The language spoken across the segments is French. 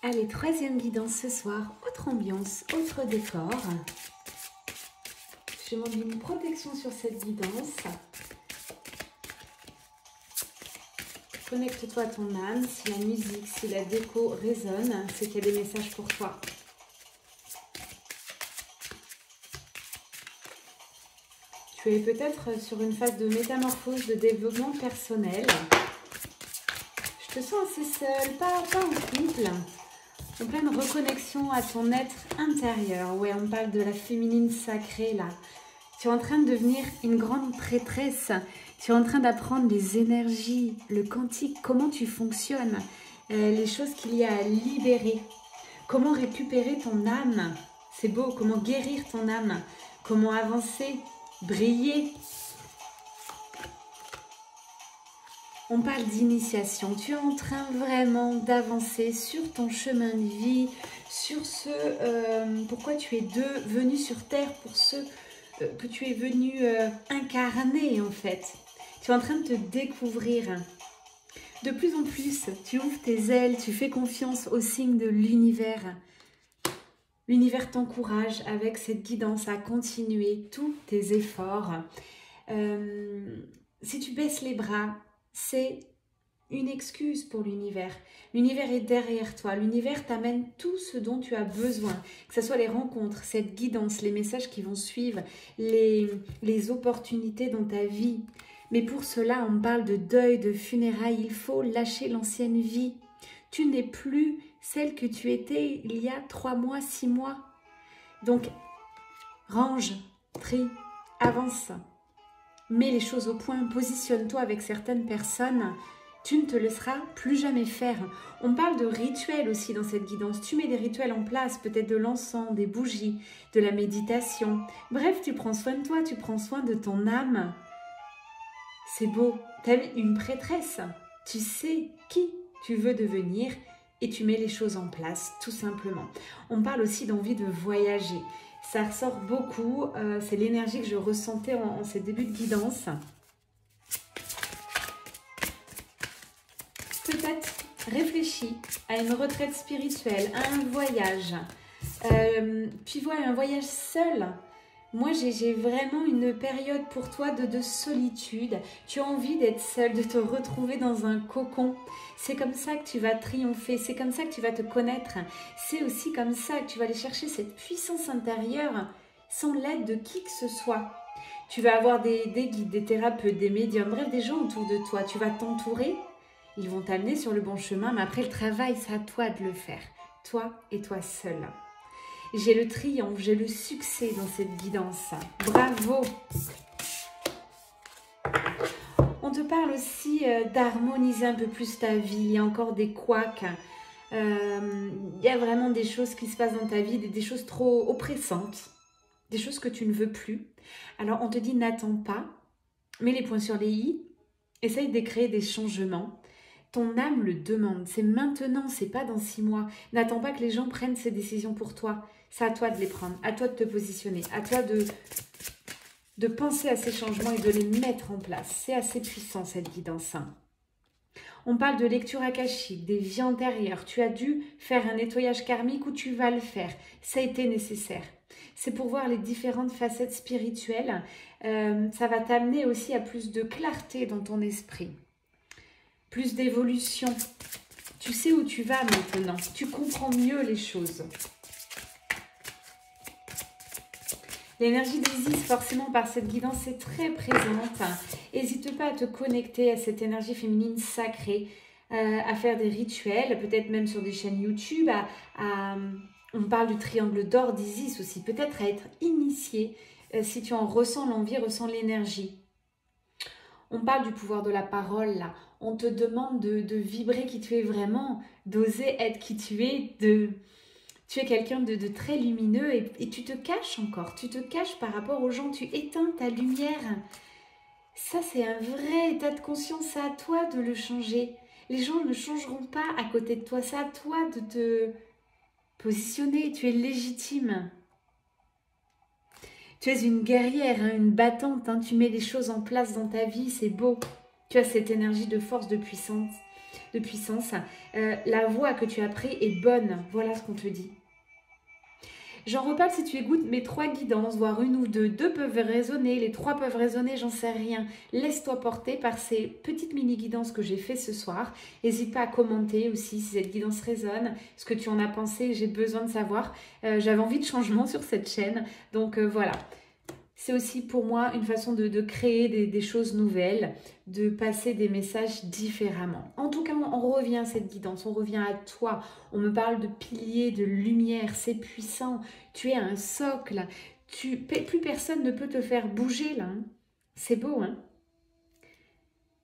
Allez, troisième guidance ce soir, autre ambiance, autre décor. Je demande une protection sur cette guidance. Connecte-toi à ton âme, si la musique, si la déco résonne, c'est qu'il y a des messages pour toi. Tu es peut-être sur une phase de métamorphose, de développement personnel. Je te sens assez seule, pas en couple. En pleine reconnexion à ton être intérieur. Ouais, on parle de la féminine sacrée là. Tu es en train de devenir une grande prêtresse. Tu es en train d'apprendre les énergies, le quantique, comment tu fonctionnes, les choses qu'il y a à libérer. Comment récupérer ton âme. C'est beau, comment guérir ton âme. Comment avancer, briller. On parle d'initiation. Tu es en train vraiment d'avancer sur ton chemin de vie, sur ce pourquoi tu es venu sur Terre, pour ce que tu es venu incarner en fait. Tu es en train de te découvrir. De plus en plus, tu ouvres tes ailes, tu fais confiance aux signes de l'univers. L'univers t'encourage avec cette guidance à continuer tous tes efforts. Si tu baisses les bras, c'est une excuse pour l'univers. L'univers est derrière toi. L'univers t'amène tout ce dont tu as besoin. Que ce soit les rencontres, cette guidance, les messages qui vont suivre, les opportunités dans ta vie. Mais pour cela, on parle de deuil, de funérailles. Il faut lâcher l'ancienne vie. Tu n'es plus celle que tu étais il y a 3 mois, 6 mois. Donc, range, trie, avance. Mets les choses au point, positionne-toi avec certaines personnes, tu ne te laisseras plus jamais faire. On parle de rituels aussi dans cette guidance. Tu mets des rituels en place, peut-être de l'encens, des bougies, de la méditation. Bref, tu prends soin de toi, tu prends soin de ton âme. C'est beau, tu es une prêtresse. Tu sais qui tu veux devenir et tu mets les choses en place, tout simplement. On parle aussi d'envie de voyager. Ça ressort beaucoup, c'est l'énergie que je ressentais en ces débuts de guidance. Peut-être réfléchis à une retraite spirituelle, à un voyage. Puis voilà, un voyage seul. Moi, j'ai vraiment une période pour toi de solitude. Tu as envie d'être seule, de te retrouver dans un cocon. C'est comme ça que tu vas triompher, c'est comme ça que tu vas te connaître. C'est aussi comme ça que tu vas aller chercher cette puissance intérieure sans l'aide de qui que ce soit. Tu vas avoir des guides, des thérapeutes, des médiums, bref, des gens autour de toi. Tu vas t'entourer, ils vont t'amener sur le bon chemin, mais après le travail, c'est à toi de le faire. Toi et toi seul. J'ai le triomphe, j'ai le succès dans cette guidance. Bravo! On te parle aussi d'harmoniser un peu plus ta vie. Il y a encore des couacs. Il y a vraiment des choses qui se passent dans ta vie, des choses trop oppressantes. Des choses que tu ne veux plus. Alors on te dit n'attends pas. Mets les points sur les i. Essaye de créer des changements. Ton âme le demande. C'est maintenant, c'est pas dans 6 mois. N'attends pas que les gens prennent ces décisions pour toi. C'est à toi de les prendre, à toi de te positionner, à toi de penser à ces changements et de les mettre en place. C'est assez puissant cette guidance. On parle de lecture akashique, des vies antérieures. Tu as dû faire un nettoyage karmique ou tu vas le faire. Ça a été nécessaire. C'est pour voir les différentes facettes spirituelles. Ça va t'amener aussi à plus de clarté dans ton esprit. Plus d'évolution. Tu sais où tu vas maintenant. Tu comprends mieux les choses. L'énergie d'Isis, forcément, par cette guidance, est très présente. N'hésite pas à te connecter à cette énergie féminine sacrée, à faire des rituels, peut-être même sur des chaînes YouTube. On parle du triangle d'or d'Isis aussi, peut-être à être initié, si tu en ressens l'envie, ressens l'énergie. On parle du pouvoir de la parole, là. On te demande de vibrer qui tu es vraiment, d'oser être qui tu es, Tu es quelqu'un de très lumineux et tu te caches encore. Tu te caches par rapport aux gens. Tu éteins ta lumière. Ça, c'est un vrai état de conscience. C'est à toi de le changer. Les gens ne changeront pas à côté de toi. C'est à toi de te positionner. Tu es légitime. Tu es une guerrière, hein, une battante. Hein. Tu mets les choses en place dans ta vie. C'est beau. Tu as cette énergie de force, de puissance. de puissance. La voie que tu as prise est bonne. Voilà ce qu'on te dit. J'en reparle si tu écoutes mes 3 guidances, voire une ou deux. 2 peuvent résonner, les 3 peuvent résonner, j'en sais rien. Laisse-toi porter par ces petites mini-guidances que j'ai fait ce soir. N'hésite pas à commenter aussi si cette guidance résonne, ce que tu en as pensé, j'ai besoin de savoir. J'avais envie de changement sur cette chaîne, donc voilà. C'est aussi pour moi une façon de créer des choses nouvelles, de passer des messages différemment. En tout cas, on revient à cette guidance, on revient à toi. On me parle de piliers, de lumière, c'est puissant. Tu es un socle, plus personne ne peut te faire bouger là. Hein. C'est beau, hein?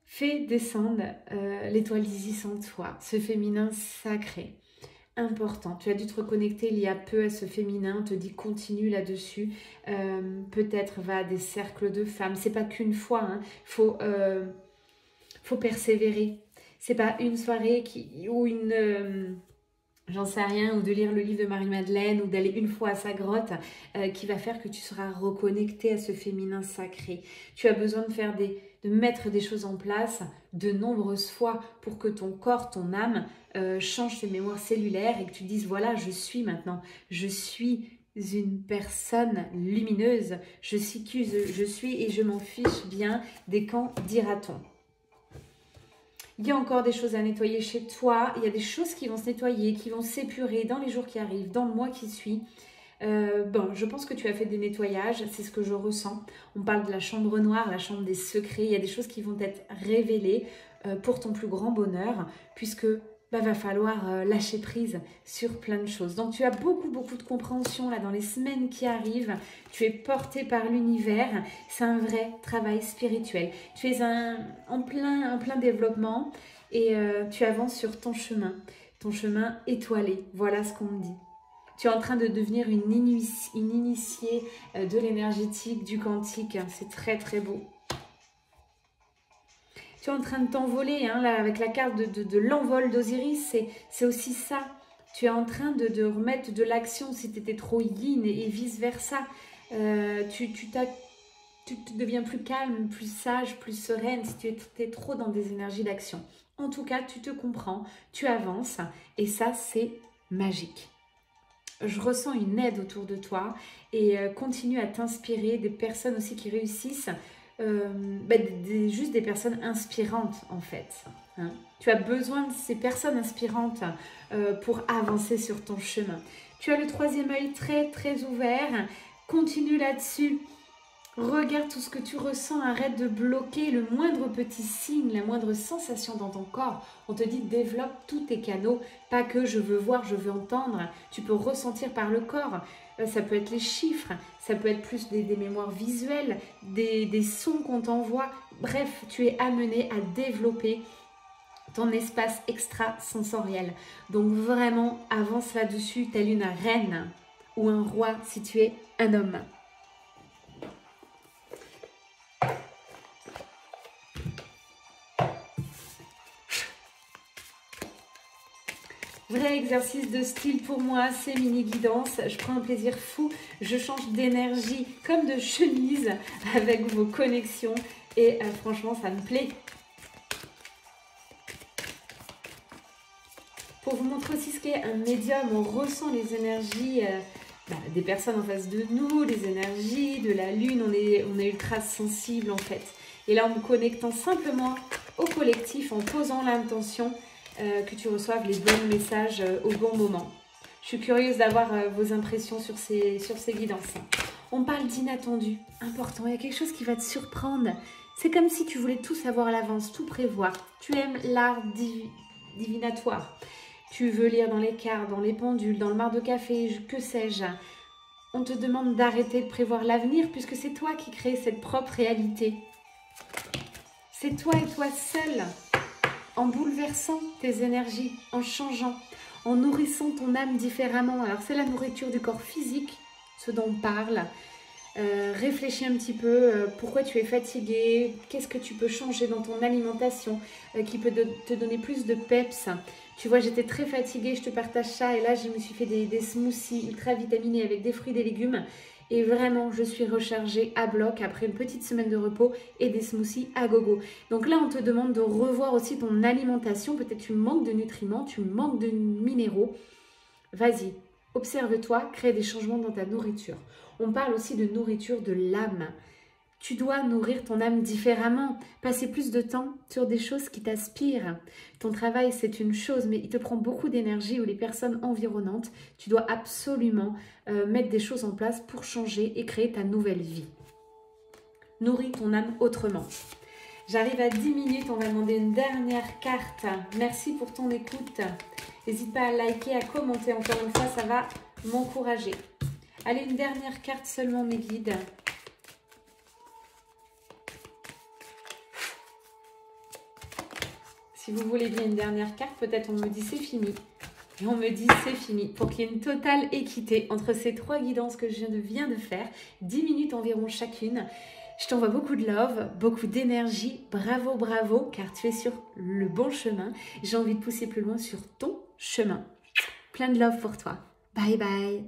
Fais descendre l'étoile d'Isis en toi, ce féminin sacré. Important. Tu as dû te reconnecter il y a peu à ce féminin, on te dit continue là-dessus. Peut-être va à des cercles de femmes. C'est pas qu'une fois, hein. Faut persévérer. C'est pas une soirée ou une j'en sais rien, ou de lire le livre de Marie-Madeleine, ou d'aller une fois à sa grotte, qui va faire que tu seras reconnecté à ce féminin sacré. Tu as besoin de mettre des choses en place de nombreuses fois pour que ton corps, ton âme, change ses mémoires cellulaires et que tu dises, voilà, je suis maintenant, je suis une personne lumineuse, je suis qui je suis et je m'en fiche bien des quand dira-t-on. Il y a encore des choses à nettoyer chez toi. Il y a des choses qui vont se nettoyer, qui vont s'épurer dans les jours qui arrivent, dans le mois qui suit. Bon, je pense que tu as fait des nettoyages, c'est ce que je ressens. On parle de la chambre noire, la chambre des secrets. Il y a des choses qui vont être révélées pour ton plus grand bonheur, puisque va falloir lâcher prise sur plein de choses. Donc tu as beaucoup de compréhension là dans les semaines qui arrivent. Tu es porté par l'univers. C'est un vrai travail spirituel. Tu es en plein développement et tu avances sur ton chemin étoilé. Voilà ce qu'on me dit. Tu es en train de devenir une initiée de l'énergétique, du quantique. C'est très beau. Tu es en train de t'envoler, hein, là, avec la carte de l'envol d'Osiris, c'est aussi ça. Tu es en train de remettre de l'action si tu étais trop yin et vice-versa. Tu deviens plus calme, plus sage, plus sereine si tu étais trop dans des énergies d'action. En tout cas, tu te comprends, tu avances et ça, c'est magique. Je ressens une aide autour de toi et continue à t'inspirer des personnes aussi qui réussissent. Juste des personnes inspirantes en fait. Hein. Tu as besoin de ces personnes inspirantes pour avancer sur ton chemin. Tu as le 3e œil très ouvert. Continue là-dessus. Regarde tout ce que tu ressens. Arrête de bloquer le moindre petit signe, la moindre sensation dans ton corps. On te dit développe tous tes canaux. Pas que je veux voir, je veux entendre. Tu peux ressentir par le corps. Ça peut être les chiffres, ça peut être plus des mémoires visuelles, des sons qu'on t'envoie. Bref, tu es amené à développer ton espace extrasensoriel. Donc vraiment, avance là-dessus telle une reine ou un roi si tu es un homme. Vrai exercice de style pour moi, c'est mini-guidance. Je prends un plaisir fou. Je change d'énergie comme de chemise avec vos connexions. Et franchement, ça me plaît. Pour vous montrer aussi ce qu'est un médium, on ressent les énergies des personnes en face de nous, les énergies de la lune. On est ultra sensible en fait. Et là, en me connectant simplement au collectif, en posant l'intention, que tu reçoives les bons messages au bon moment. Je suis curieuse d'avoir vos impressions sur ces guidances. On parle d'inattendu, important, il y a quelque chose qui va te surprendre. C'est comme si tu voulais tout savoir à l'avance, tout prévoir. Tu aimes l'art divinatoire. Tu veux lire dans les cartes, dans les pendules, dans le mar de café, que sais-je. On te demande d'arrêter de prévoir l'avenir puisque c'est toi qui crée cette propre réalité. C'est toi et toi seul. En bouleversant tes énergies, en changeant, en nourrissant ton âme différemment. Alors c'est la nourriture du corps physique, ce dont on parle. Réfléchis un petit peu, pourquoi tu es fatigué, qu'est-ce que tu peux changer dans ton alimentation qui peut te donner plus de peps. Tu vois, j'étais très fatiguée, je te partage ça et là je me suis fait des smoothies ultra vitaminés avec des fruits et des légumes Et vraiment, je suis rechargée à bloc après une petite semaine de repos et des smoothies à gogo. Donc là, on te demande de revoir aussi ton alimentation. Peut-être tu manques de nutriments, tu manques de minéraux. Vas-y, observe-toi, crée des changements dans ta nourriture. On parle aussi de nourriture de l'âme. Tu dois nourrir ton âme différemment, passer plus de temps sur des choses qui t'aspirent. Ton travail, c'est une chose, mais il te prend beaucoup d'énergie ou les personnes environnantes. Tu dois absolument mettre des choses en place pour changer et créer ta nouvelle vie. Nourris ton âme autrement. J'arrive à 10 minutes, on va demander une dernière carte. Merci pour ton écoute. N'hésite pas à liker, à commenter. Encore une fois, ça va m'encourager. Allez, une dernière carte seulement, mes guides. Si vous voulez bien une dernière carte, peut-être on me dit c'est fini. Et on me dit c'est fini. Pour qu'il y ait une totale équité entre ces trois guidances que je viens de faire. 10 minutes environ chacune. Je t'envoie beaucoup de love, beaucoup d'énergie. Bravo, bravo, car tu es sur le bon chemin. J'ai envie de pousser plus loin sur ton chemin. Plein de love pour toi. Bye bye.